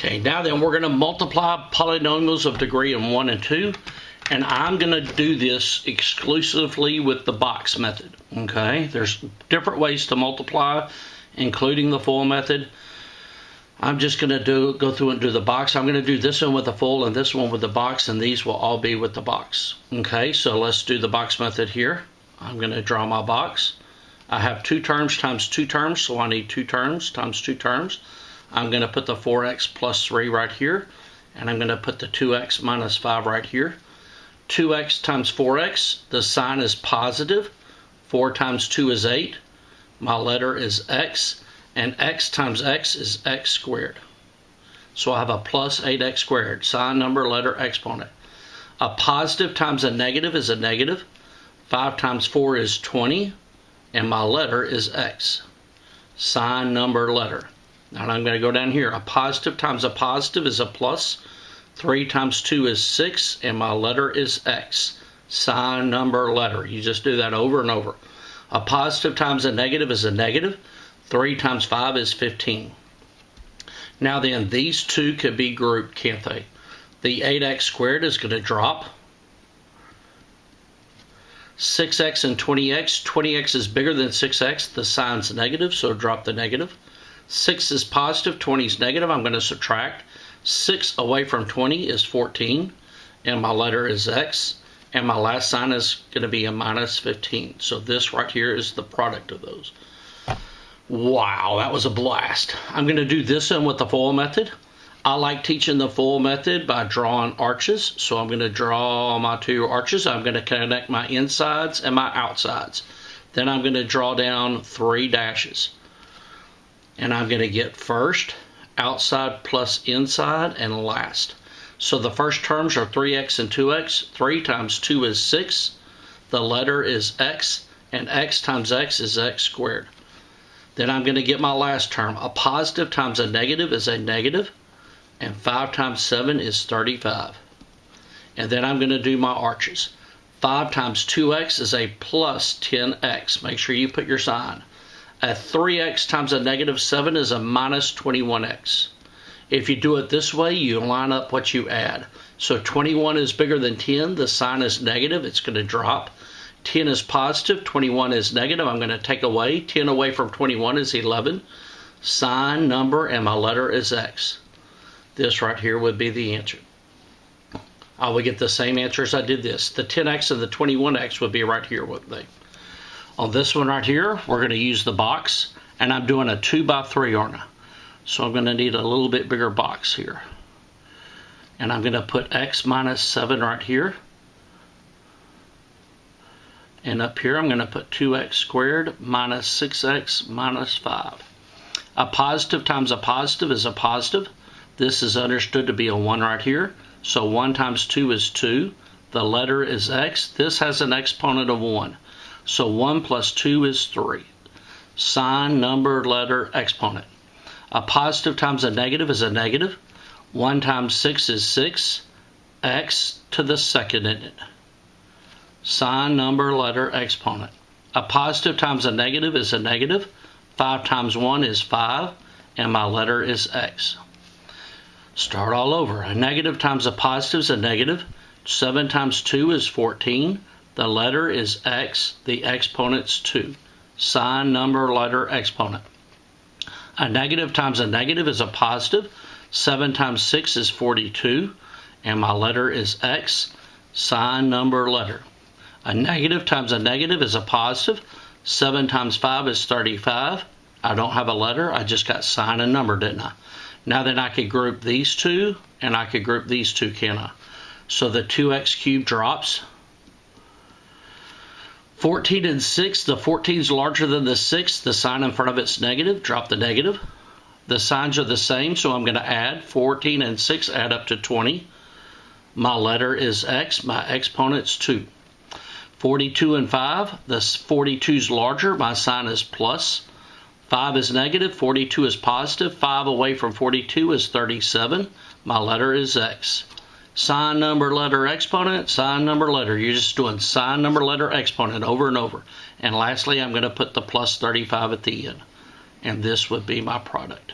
Okay, now then we're going to multiply polynomials of degree of 1 and 2, and I'm going to do this exclusively with the box method. Okay, there's different ways to multiply, including the full method. I'm just going to go through and do the box. I'm going to do this one with the full and this one with the box, and these will all be with the box. Okay, so let's do the box method here. I'm going to draw my box. I have 2 terms times 2 terms, so I need 2 terms times 2 terms. I'm going to put the 4x plus 3 right here, and I'm going to put the 2x minus 5 right here. 2x times 4x, the sign is positive. 4 times 2 is 8. My letter is x. And x times x is x squared. So I have a plus 8x squared, sign, number, letter, exponent. A positive times a negative is a negative. 5 times 4 is 20, and my letter is x. Sign, number, letter. Now I'm going to go down here. A positive times a positive is a plus. 3 times 2 is 6, and my letter is x. Sign, number, letter. You just do that over and over. A positive times a negative is a negative. 3 times 5 is 15. Now then, these two could be grouped, can't they? The 8x squared is going to drop. 6x and 20x. 20x is bigger than 6x. The sign's negative, so drop the negative. 6 is positive, 20 is negative. I'm going to subtract. 6 away from 20 is 14, and my letter is x. And my last sign is going to be a minus 15. So this right here is the product of those. Wow, that was a blast. I'm going to do this one with the full method. I like teaching the full method by drawing arches. So I'm going to draw my 2 arches. I'm going to connect my insides and my outsides. Then I'm going to draw down 3 dashes. And I'm going to get first, outside plus inside, and last. So the first terms are 3x and 2x. 3 times 2 is 6. The letter is x, and x times x is x squared. Then I'm going to get my last term. A positive times a negative is a negative, and 5 times 7 is 35. And then I'm going to do my arches. 5 times 2x is a plus 10x. Make sure you put your sign. A 3x times a negative 7 is a minus 21x. If you do it this way, you line up what you add. So 21 is bigger than 10. The sign is negative. It's going to drop. 10 is positive, 21 is negative. I'm going to take away. 10 away from 21 is 11. Sign, number, and my letter is x. This right here would be the answer. I would get the same answer as I did this. The 10x and the 21x would be right here, wouldn't they? On this one right here, we're going to use the box, and I'm doing a 2 by 3, aren't I? So I'm going to need a little bit bigger box here. And I'm going to put x minus 7 right here. And up here, I'm going to put 2x squared minus 6x minus 5. A positive times a positive is a positive. This is understood to be a 1 right here. So 1 times 2 is 2. The letter is x. This has an exponent of 1. So 1 plus 2 is 3. Sign, number, letter, exponent. A positive times a negative is a negative. 1 times 6 is 6. X to the second in it. Sign, number, letter, exponent. A positive times a negative is a negative. 5 times 1 is 5, and my letter is x. Start all over. A negative times a positive is a negative. 7 times 2 is 14. The letter is x. The exponent's 2. Sign, number, letter, exponent. A negative times a negative is a positive. 7 times 6 is 42, and my letter is x. Sign, number, letter. A negative times a negative is a positive. 7 times 5 is 35. I don't have a letter. I just got sign and number, didn't I? Now then I could group these two, and I could group these two, can I? So the 2x cubed drops. 14 and 6. The 14 is larger than the 6. The sign in front of it's negative. Drop the negative. The signs are the same, so I'm going to add. 14 and 6 add up to 20. My letter is x. My exponent's 2. 42 and 5, the 42 is larger, my sign is plus. 5 is negative, 42 is positive. 5 away from 42 is 37. My letter is x. Sign, number, letter, exponent, sign, number, letter. You're just doing sign, number, letter, exponent over and over. And lastly, I'm going to put the plus 35 at the end. And this would be my product.